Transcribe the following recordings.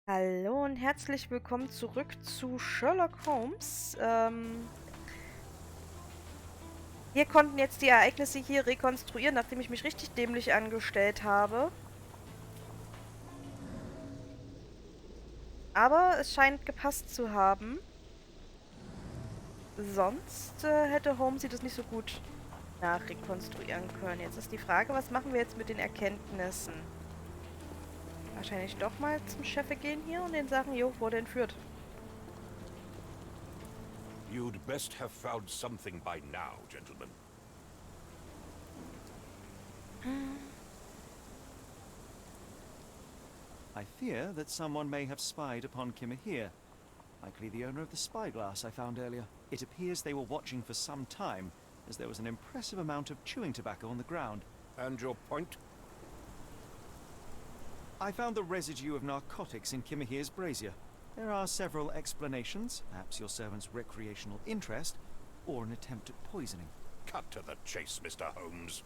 Hallo und herzlich willkommen zurück zu Sherlock Holmes. Wir konnten jetzt die Ereignisse hier rekonstruieren, nachdem ich mich richtig dämlich angestellt habe. Aber es scheint gepasst zu haben. Sonst hätte Holmes das nicht so gut nachrekonstruieren können. Jetzt ist die Frage, was machen wir jetzt mit den Erkenntnissen? Wahrscheinlich doch mal zum Chef gehen hier und den sagen, jo, wurde entführt. You'd best have found something by now, gentlemen. I fear that someone may have spied upon Kimmer here. Likely the owner of the spyglass I found earlier. It appears they were watching for some time, as there was an impressive amount of chewing tobacco on the ground. And your point? I found the residue of narcotics in Kimmer here's brazier. There are several explanations, perhaps your servant's recreational interest, or an attempt at poisoning. Cut to the chase, Mr. Holmes.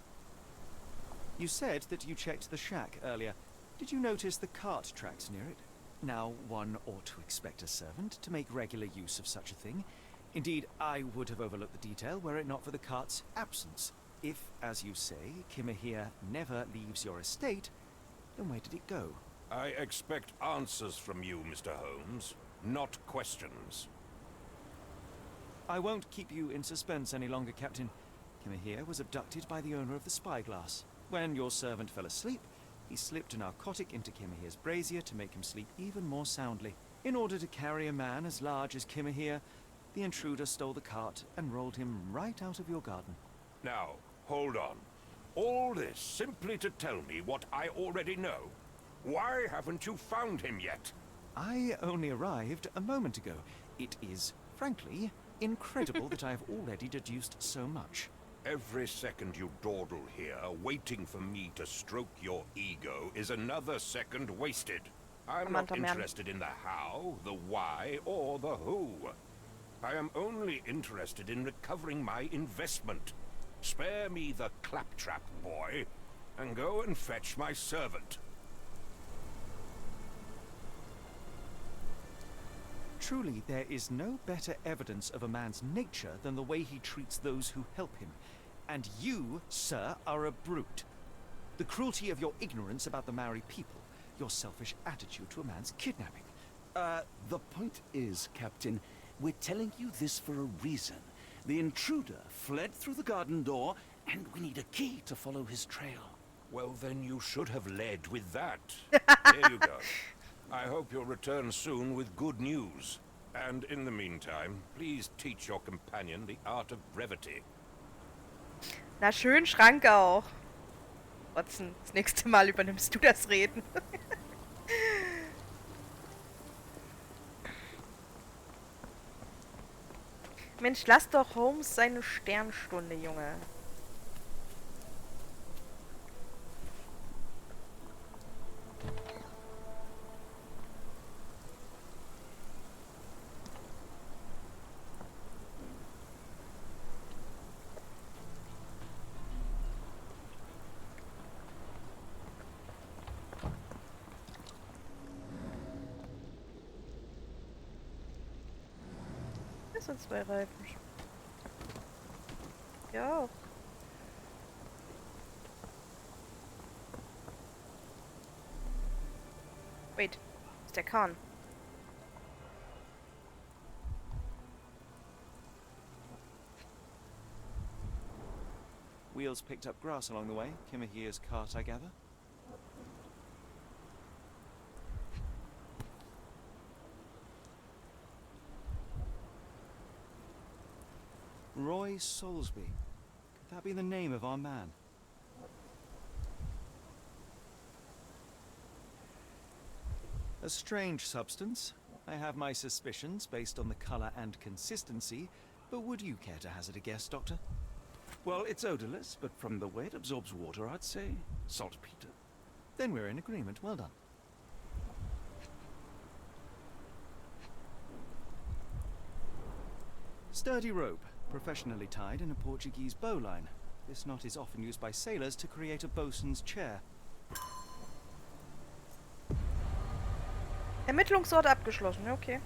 You said that you checked the shack earlier. Did you notice the cart tracks near it? Now, one ought to expect a servant to make regular use of such a thing. Indeed, I would have overlooked the detail were it not for the cart's absence. If, as you say, Kimmer here never leaves your estate, then where did it go? I expect answers from you, Mr. Holmes, not questions. I won't keep you in suspense any longer, Captain. Kimmer here was abducted by the owner of the spyglass. When your servant fell asleep, he slipped a narcotic into Kimmer here's brazier to make him sleep even more soundly. In order to carry a man as large as Kimmer here, the intruder stole the cart and rolled him right out of your garden. Now, hold on. All this simply to tell me what I already know. Why haven't you found him yet? I only arrived a moment ago. It is, frankly, incredible that I have already deduced so much. Every second you dawdle here, waiting for me to stroke your ego, is another second wasted. I'm not interested in the how, the why, or the who. I am only interested in recovering my investment. Spare me the claptrap, boy, and go and fetch my servant. Truly, there is no better evidence of a man's nature than the way he treats those who help him. And you, sir, are a brute. The cruelty of your ignorance about the Maori people, your selfish attitude to a man's kidnapping. The point is, Captain, we're telling you this for a reason. The intruder fled through the garden door, and we need a key to follow his trail. Well, then you should have led with that. There you go. I hope you'll return soon with good news. And in the meantime, please teach your companion the art of brevity. Na schön, Schrank auch. Watson, das nächste Mal übernimmst du das Reden. Mensch, lass doch Holmes seine Sternstunde, Junge. Das sind zwei Reifen. Ja auch. Wait, ist der Kahn? Wheels picked up grass along the way. Kimmer here's cart, I gather. Roy Soulsby. Could that be the name of our man? A strange substance. I have my suspicions based on the color and consistency, but would you care to hazard a guess, Doctor? Well, it's odorless, but from the way it absorbs water, I'd say saltpeter. Then we're in agreement. Well done. Sturdy rope, professionally tied in a Portuguese bowline. This knot is often used by sailors to create a bosun's chair. Ermittlungsort abgeschlossen, ja, okay.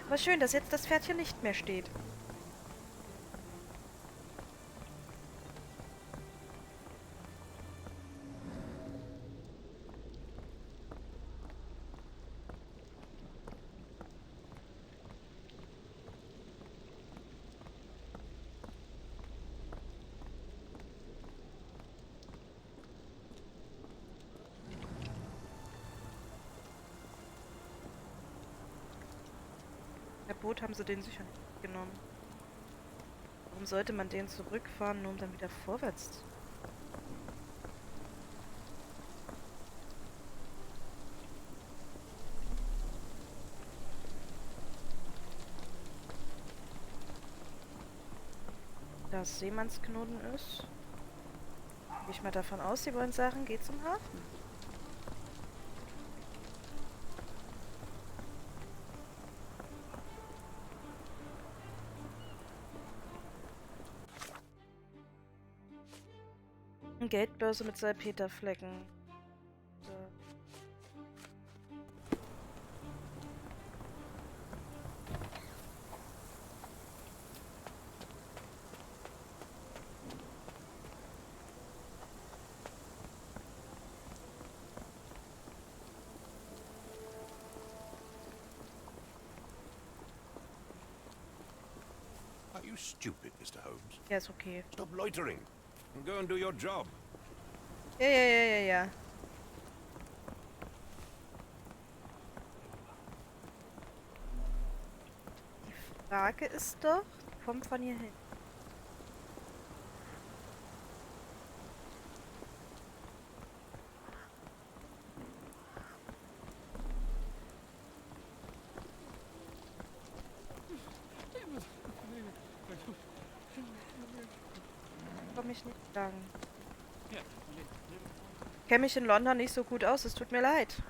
Aber schön, dass jetzt das Pferd hier nicht mehr steht. Der Boot haben sie den sicher nicht genommen. Warum sollte man den zurückfahren, nur um dann wieder vorwärts zu... Da Seemannsknoten ist. Gehe ich mal davon aus, sie wollen sagen, geht zum Hafen. Eine Geldbörse mit Salpeterflecken. So. Are you stupid, Mr. Holmes? Ja, ist okay. Stop loitering and go and do your job. Ja. Die Frage ist doch, kommt von hier hin. Komme ich nicht lang. Ich kenne mich in London nicht so gut aus, es tut mir leid.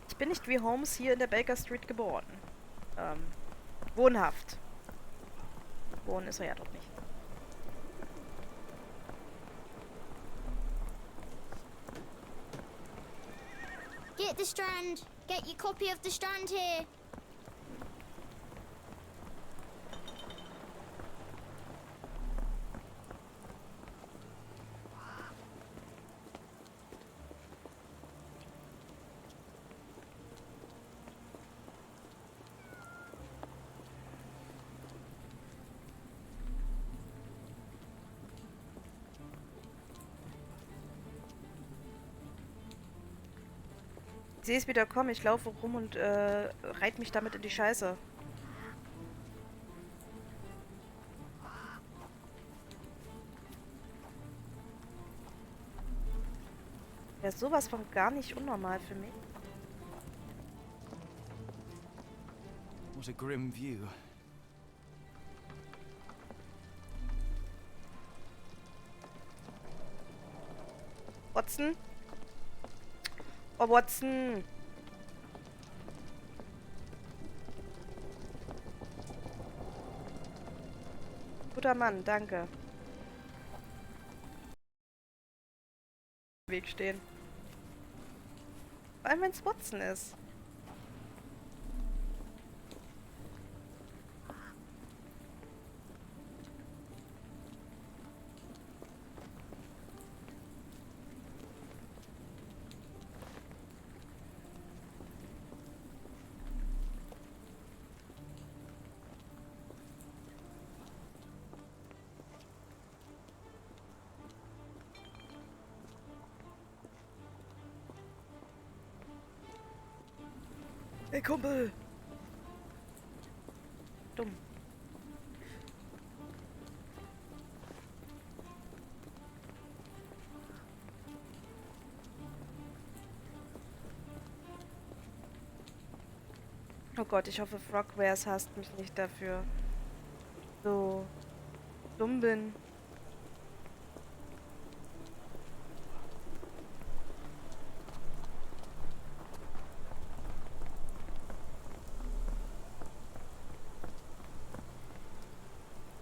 Ich bin nicht wie Holmes hier in der Baker Street geboren. Wohnhaft. Wohnen ist er ja doch nicht. Get the Strand! Get your copy of the Strand here! Ich sehe es wieder kommen, ich laufe rum und reite mich damit in die Scheiße. Ja, sowas von gar nicht unnormal für mich. What a grim view. Watson? Oh, Watson! Guter Mann, danke. Im Weg stehen. Vor allem, wenn es Watson ist. Hey, Kumpel! Dumm. Oh Gott, ich hoffe, Frogwares hasst mich nicht dafür. So dumm bin.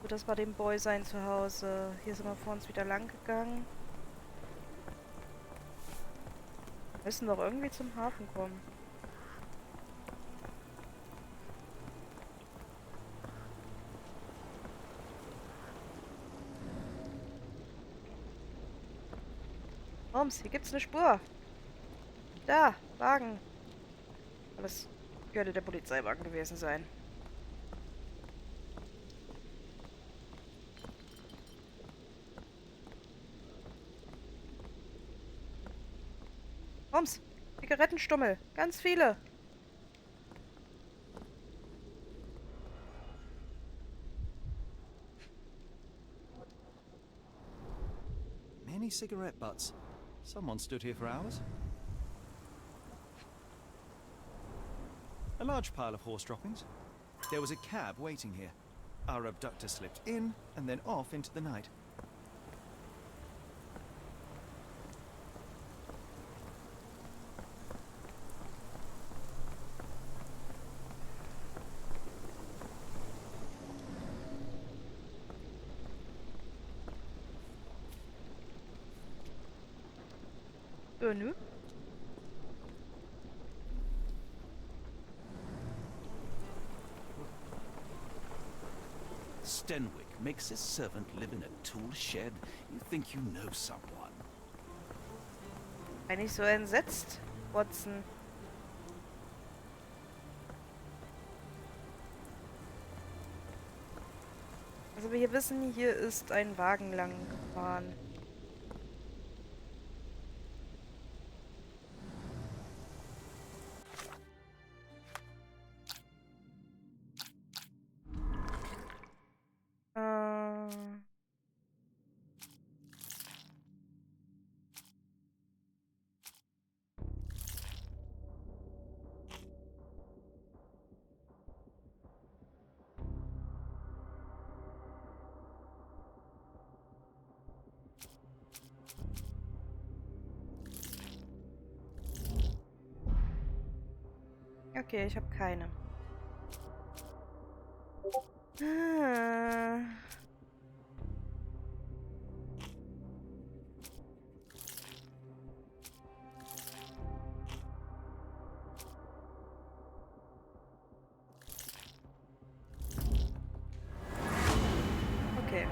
Gut, das war dem Boy sein Zuhause. Hier sind wir vor uns wieder lang gegangen. Wir müssen doch irgendwie zum Hafen kommen. Holmes, hier gibt's eine Spur. Da, Wagen. Aber das könnte der Polizeiwagen gewesen sein. Holmes, Zigarettenstummel. Ganz viele. Many cigarette butts. Someone stood here for hours. A large pile of horse droppings. There was a cab waiting here. Our abductor slipped in and then off into the night. Nö. Stenwick makes his servant live in a tool shed. You think you know someone. Bin ich so entsetzt, Watson. Also wir hier wissen, hier ist ein Wagen lang gefahren. Okay, ich habe keine. Ah. Okay.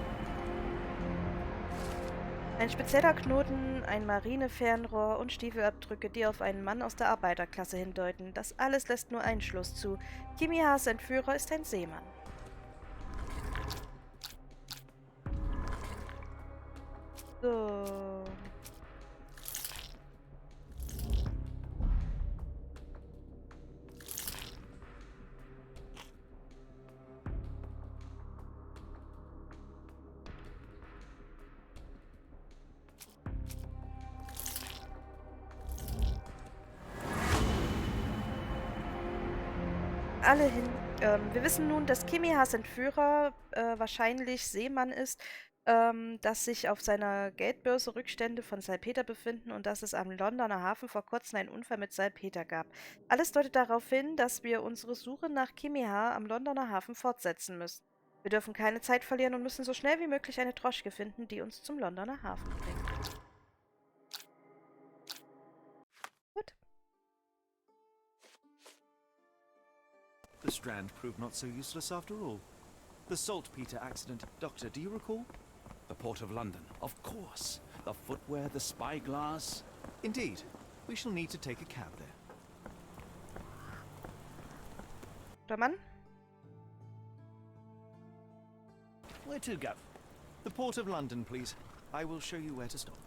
Ein spezieller Knoten, ein Marinefernrohr und Stiefelabdrücke, die auf einen Mann aus der Arbeiterklasse hindeuten. Das alles lässt nur einen Schluss zu. Kimihas Entführer ist ein Seemann. So. Alle hin. Wir wissen nun, dass Kimihas Entführer wahrscheinlich Seemann ist, dass sich auf seiner Geldbörse Rückstände von Salpeter befinden und dass es am Londoner Hafen vor kurzem einen Unfall mit Salpeter gab. Alles deutet darauf hin, dass wir unsere Suche nach Kimiha am Londoner Hafen fortsetzen müssen. Wir dürfen keine Zeit verlieren und müssen so schnell wie möglich eine Droschke finden, die uns zum Londoner Hafen bringt. Gut. The Strand proved not so useless after all. The saltpeter accident. Doctor, do you recall? The Port of London, of course. The footwear, the spyglass. Indeed. We shall need to take a cab there. Der Mann? Where to, Gav? The Port of London, please. I will show you where to stop.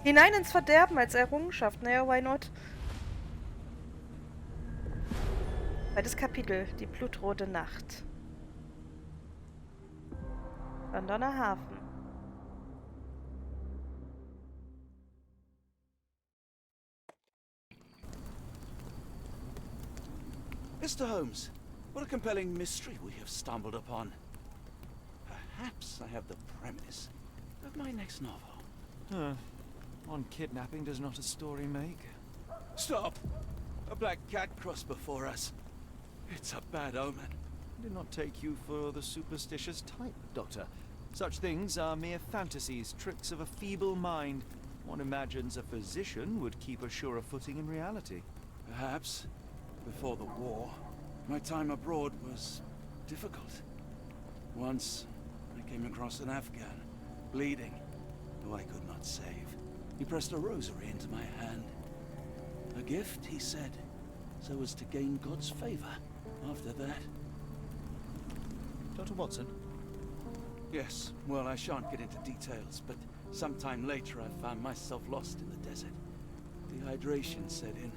Hinein ins Verderben als Errungenschaft. Naja, why not? Zweites Kapitel. Die blutrote Nacht. Londoner Hafen. Mr. Holmes, what a compelling mystery we have stumbled upon. Perhaps I have the premise of my next novel. One kidnapping does not a story make. Stop! A black cat crossed before us. It's a bad omen. I did not take you for the superstitious type, Doctor. Such things are mere fantasies, tricks of a feeble mind. One imagines a physician would keep a surer footing in reality. Perhaps, before the war, my time abroad was difficult. Once, I came across an Afghan, bleeding, who I could not save. He pressed a rosary into my hand. A gift, he said, so as to gain God's favor. After that... Dr. Watson? Yes, well, I shan't get into details, but sometime later I found myself lost in the desert. Dehydration set in,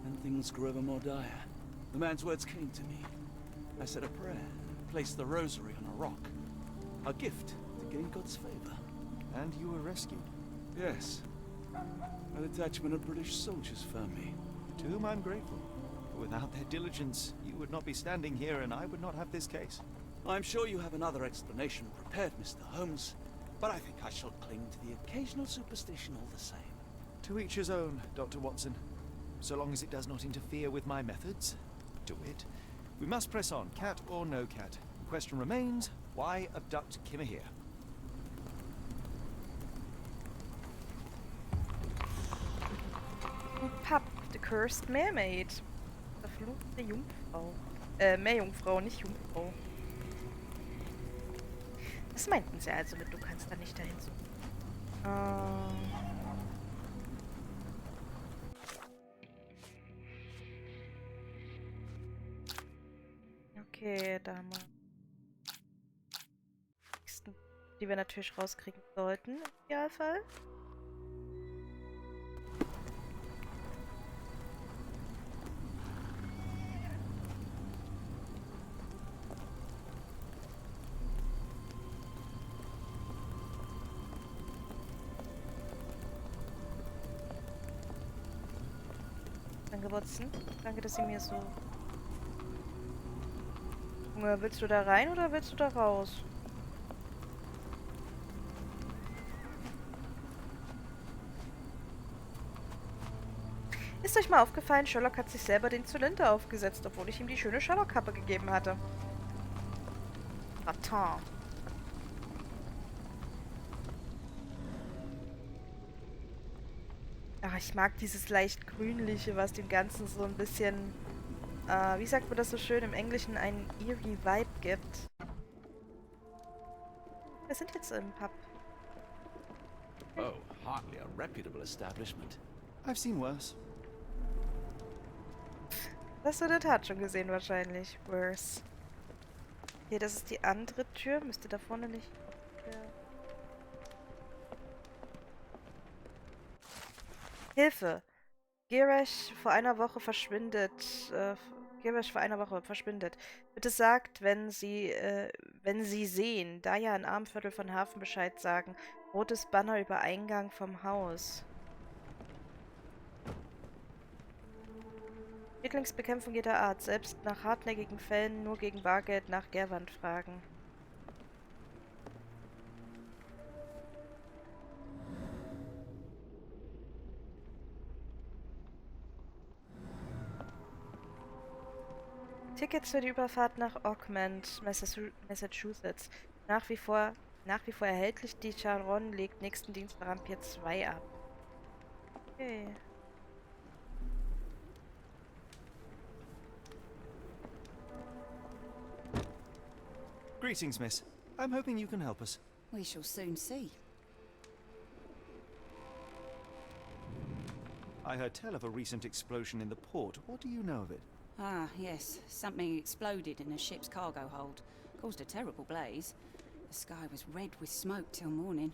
and things grew ever more dire. The man's words came to me. I said a prayer and placed the rosary on a rock. A gift to gain God's favor. And you were rescued. Yes. A detachment of British soldiers found me. To whom I'm grateful. For without their diligence, you would not be standing here and I would not have this case. I'm sure you have another explanation prepared, Mr. Holmes, but I think I shall cling to the occasional superstition all the same. To each his own, Dr. Watson. So long as it does not interfere with my methods, do it. We must press on, cat or no cat. The question remains, why abduct Kimmer here? Pup, the cursed mermaid. Verfluchte Jungfrau. Meerjungfrau, nicht Jungfrau. Was meinten sie also mit, du kannst da nicht dahin suchen? Okay, da haben wir nächsten, die wir natürlich rauskriegen sollten, im Idealfall. Danke, Watson. Danke, dass Sie mir so... Junge, willst du da rein oder willst du da raus? Ist euch mal aufgefallen, Sherlock hat sich selber den Zylinder aufgesetzt, obwohl ich ihm die schöne Sherlock-Kappe gegeben hatte. Attends. Ach, ich mag dieses leicht grünliche, was dem Ganzen so ein bisschen, wie sagt man das so schön im Englischen, einen eerie Vibe gibt. Wir sind jetzt im Pub. Oh, hardly a reputable establishment. I've seen worse. Das hast du in der Tat schon gesehen wahrscheinlich. Worse. Hier, das ist die andere Tür. Müsste da vorne nicht... Hilfe! Girish vor einer Woche verschwindet. Girish vor einer Woche verschwindet. Bitte sagt, wenn Sie sehen, da ja ein Armviertel von Hafen Bescheid sagen. Rotes Banner über Eingang vom Haus. Schädlingsbekämpfung jeder Art. Selbst nach hartnäckigen Fällen nur gegen Bargeld nach Gerwand fragen. Tickets für die Überfahrt nach Augment, Massachusetts. Nach wie vor erhältlich. Die Charon legt nächsten Dienstag am Pier 2 ab. Okay. Greetings, miss. I'm hoping you can help us. We shall soon see. I heard tell of a recent explosion in the port. What do you know of it? Ah, yes. Something exploded in a ship's cargo hold. Caused a terrible blaze. The sky was red with smoke till morning.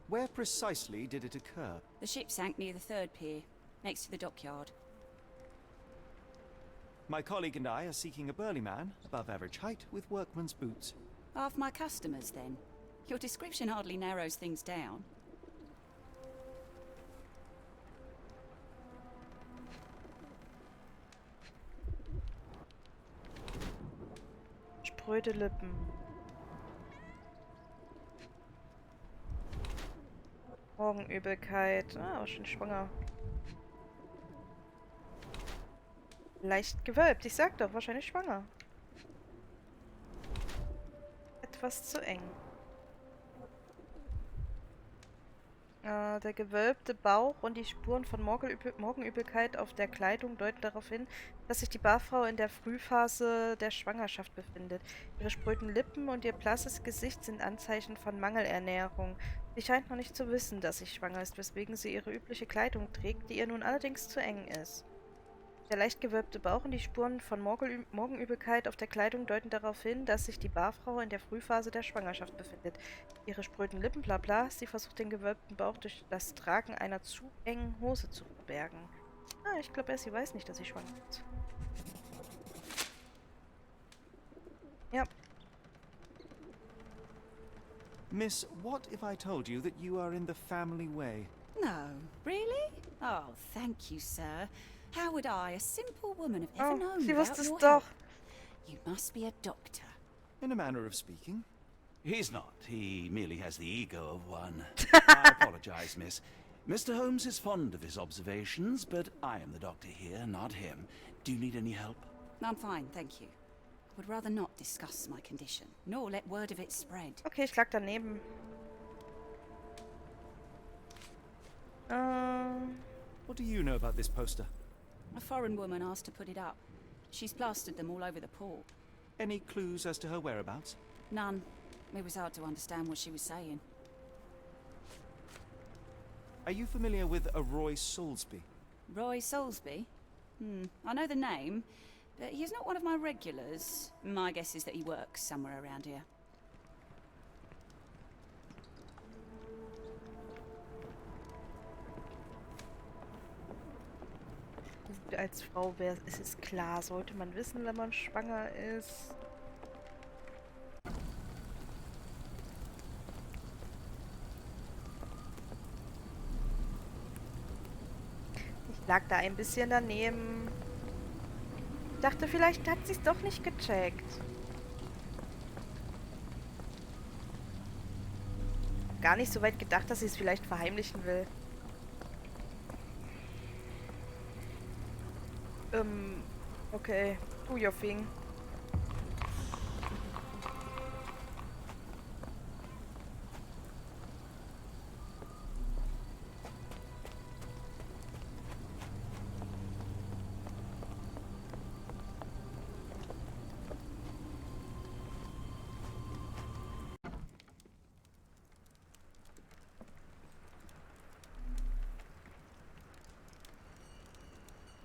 Where precisely did it occur? The ship sank near the third pier, next to the dockyard. My colleague and I are seeking a burly man, above average height, with workman's boots. Half my customers, then. Your description hardly narrows things down. spröde Lippen. Morgenübelkeit. Ah, schon schwanger. Leicht gewölbt. Ich sag doch, wahrscheinlich schwanger. Etwas zu eng. Der gewölbte Bauch und die Spuren von Morgenübelkeit auf der Kleidung deuten darauf hin, dass sich die Barfrau in der Frühphase der Schwangerschaft befindet. Ihre spröden Lippen und ihr blasses Gesicht sind Anzeichen von Mangelernährung. Sie scheint noch nicht zu wissen, dass sie schwanger ist, weswegen sie ihre übliche Kleidung trägt, die ihr nun allerdings zu eng ist. Der leicht gewölbte Bauch und die Spuren von Morgenübelkeit auf der Kleidung deuten darauf hin, dass sich die Barfrau in der Frühphase der Schwangerschaft befindet. Ihre spröden Lippen, bla bla, sie versucht den gewölbten Bauch durch das Tragen einer zu engen Hose zu verbergen. Ah, ich glaube, sie weiß nicht, dass sie schwanger ist. Ja. Miss, what if I told you that you are in the family way? No, really? Oh, thank you, sir. How would I, a simple woman, have ever known sie about wusste es your doch. help? You must be a doctor. In a manner of speaking. He's not. He merely has the ego of one. I apologize, miss. Mr. Holmes is fond of his observations, but I am the doctor here, not him. Do you need any help? I'm fine, thank you. I would rather not discuss my condition, nor let word of it spread. Okay, ich lag daneben. What do you know about this poster? A foreign woman asked to put it up. She's plastered them all over the port. Any clues as to her whereabouts? None. It was hard to understand what she was saying. Are you familiar with a Roy Soulsby? Roy Soulsby? I know the name, but he's not one of my regulars. My guess is that he works somewhere around here. Gut, als Frau ist es klar, sollte man wissen, wenn man schwanger ist. Ich lag da ein bisschen daneben. Ich dachte, vielleicht hat sie es doch nicht gecheckt. Gar nicht so weit gedacht, dass sie es vielleicht verheimlichen will. Okay. Do your thing.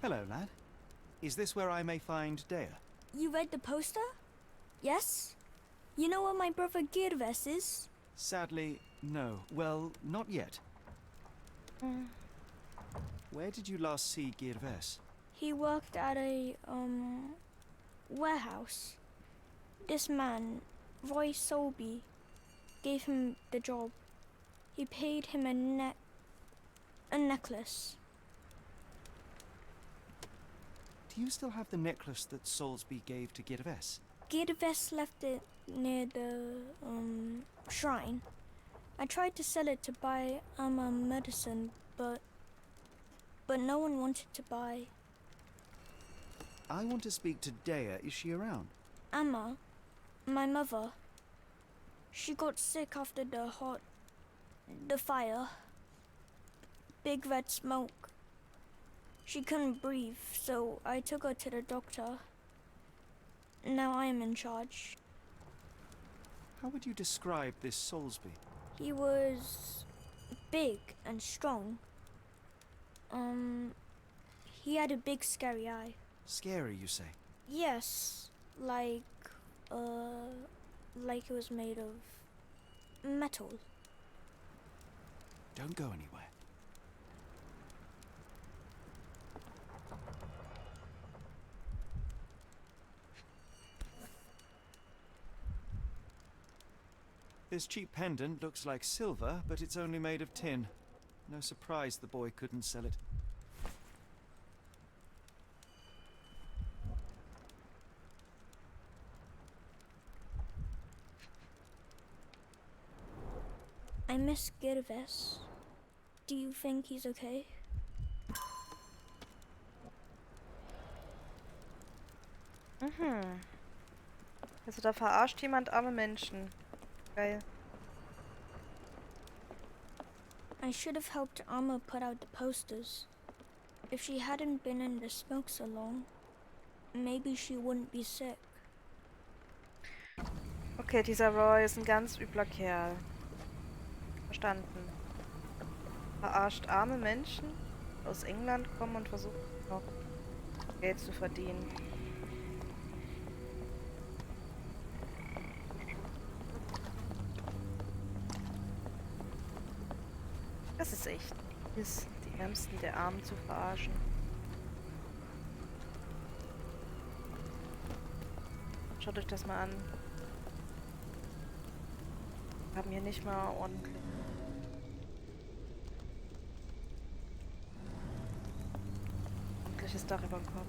Hello, lad. Is this where I may find Dea? You read the poster? Yes? You know where my brother Girves is? Sadly, no. Well, not yet. Where did you last see Girves? He worked at a, warehouse. This man, Roy Solby, gave him the job. He paid him a necklace. Do you still have the necklace that Soulsby gave to Girves? Girves left it near the, shrine. I tried to sell it to buy medicine, but no one wanted to buy. I want to speak to Dea. Is she around? Amma, my mother, she got sick after the fire. Big red smoke. She couldn't breathe, so I took her to the doctor. Now I am in charge. How would you describe this Soulsby? He was big and strong. He had a big scary eye. Scary, you say? Yes, like it was made of metal. Don't go anywhere. This cheap pendant looks like silver, but it's only made of tin. No surprise the boy couldn't sell it. I miss Girves. Do you think he's okay? Mhm. Also da verarscht jemand arme Menschen. Geil. I should have helped Amma put out the posters. If she hadn't been in the smoke so long, maybe she wouldn't be sick. Okay, dieser Roy ist ein ganz übler Kerl. Verstanden. Verarscht arme Menschen, die aus England kommen und versuchen noch Geld zu verdienen. Das ist echt fies, die Ärmsten der Armen zu verarschen. Schaut euch das mal an. Wir haben hier nicht mal ordentliches Dach über dem Kopf.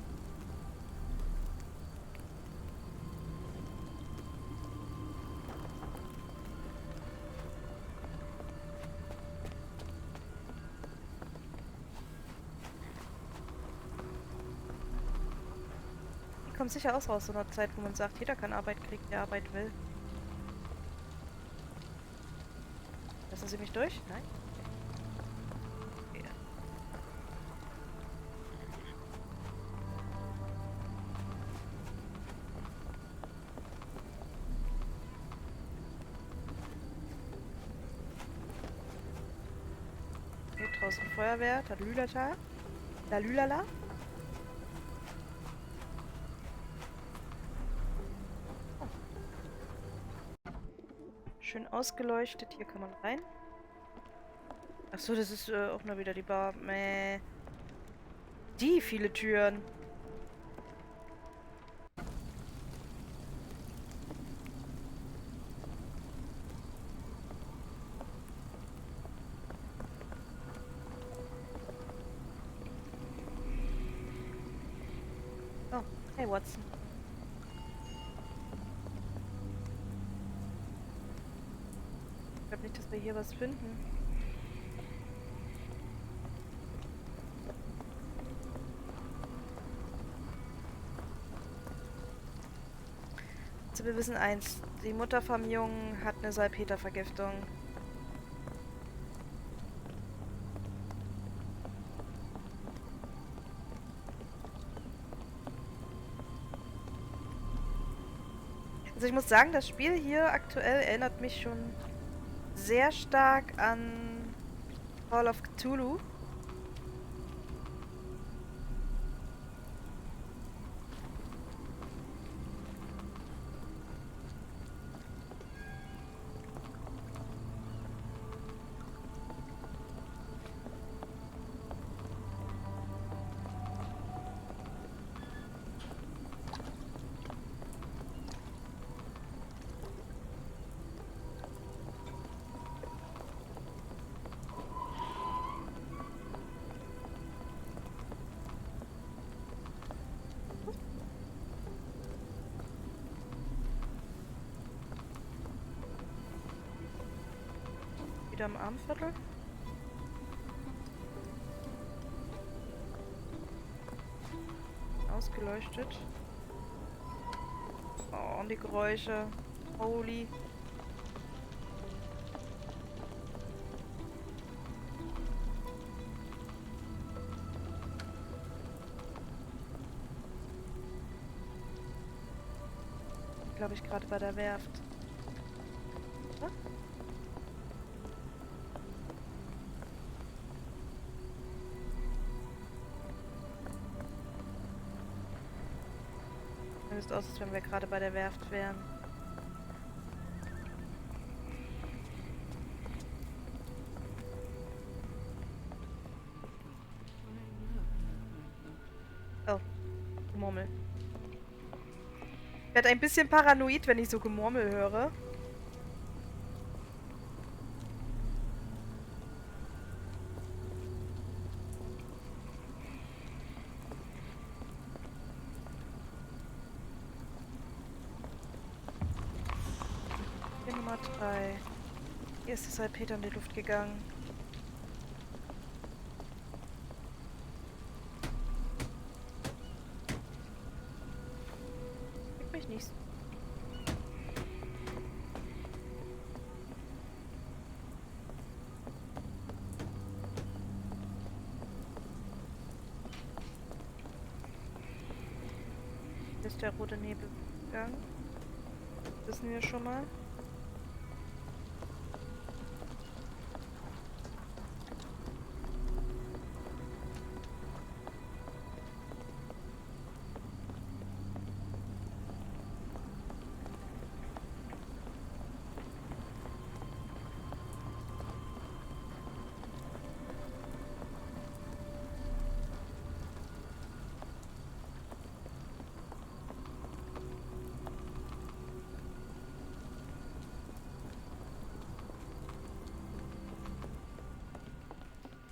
Die kommt sicher aus so einer Zeit, wo man sagt, jeder kann Arbeit kriegen, der Arbeit will. Lassen Sie mich durch? Nein? Okay. Hier draußen Feuerwehr, Talülata. Lalülala. Schön ausgeleuchtet. Hier kann man rein. Achso, das ist auch nur wieder die Bar. Mäh. Die viele Türen. Oh, hey Watson. Ich glaube nicht, dass wir hier was finden. Also wir wissen eins, die Mutter vom Jungen hat eine Salpetervergiftung. Also ich muss sagen, das Spiel hier aktuell erinnert mich schon sehr stark an Call of Cthulhu. Wieder am Armviertel. Ausgeleuchtet. Oh, und die Geräusche. Holy. Glaube ich gerade bei der Werft. Ja? Sieht aus, als wenn wir gerade bei der Werft wären. Oh, Gemurmel. Ich werde ein bisschen paranoid, wenn ich so Gemurmel höre. Nummer 3. Hier ist das Salpeter in die Luft gegangen. Krieg mich nicht. Hier ist der rote Nebel gegangen. Wissen wir schon mal.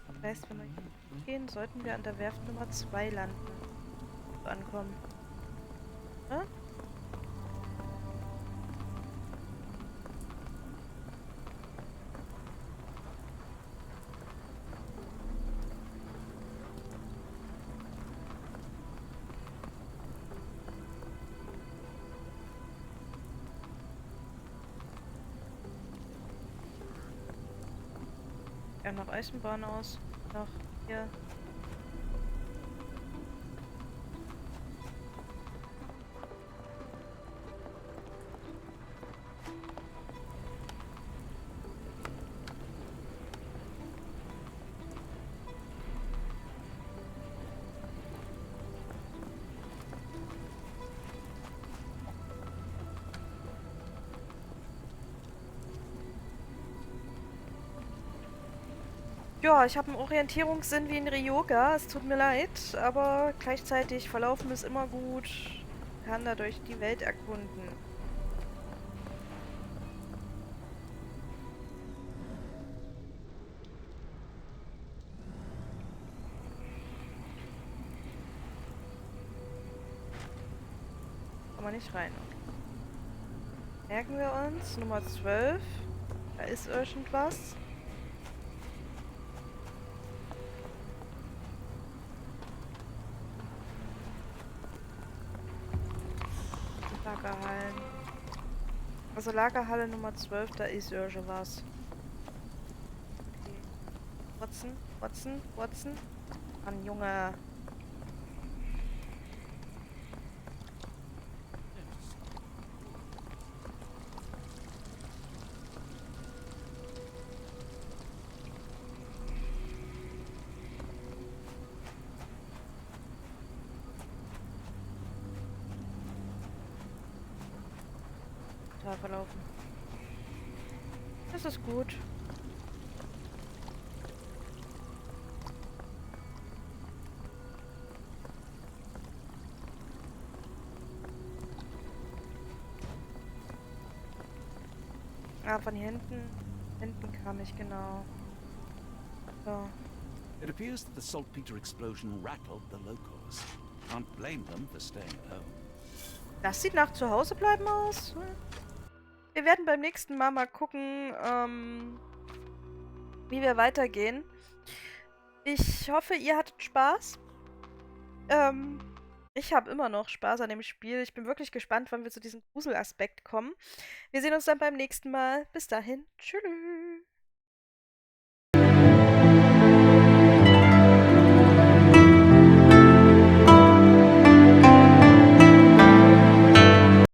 Das heißt, wenn wir hier gehen, sollten wir an der Werft Nummer 2 landen. Ankommen. Ja? Ja, nach Eisenbahn aus. Nach hier. Ja, ich habe einen Orientierungssinn wie in Ryoga. Es tut mir leid, aber gleichzeitig verlaufen ist immer gut. Kann dadurch die Welt erkunden. Kann man nicht rein. Merken wir uns. Nummer 12. Da ist irgendwas. Lagerhallen. Also Lagerhalle Nummer 12, da ist irgendwas. Okay. Watson. Mann, Junge. Verlaufen. Das ist gut. Ah, von hier hinten. Hinten kam ich, genau. So. It appears that the saltpeter explosion rattled the locals. Can't blame them for staying at home. Das sieht nach zu Hause bleiben aus. Wir werden beim nächsten Mal gucken, wie wir weitergehen. Ich hoffe, ihr hattet Spaß. Ich habe immer noch Spaß an dem Spiel. Ich bin wirklich gespannt, wann wir zu diesem Gruselaspekt kommen. Wir sehen uns dann beim nächsten Mal. Bis dahin. Tschüss.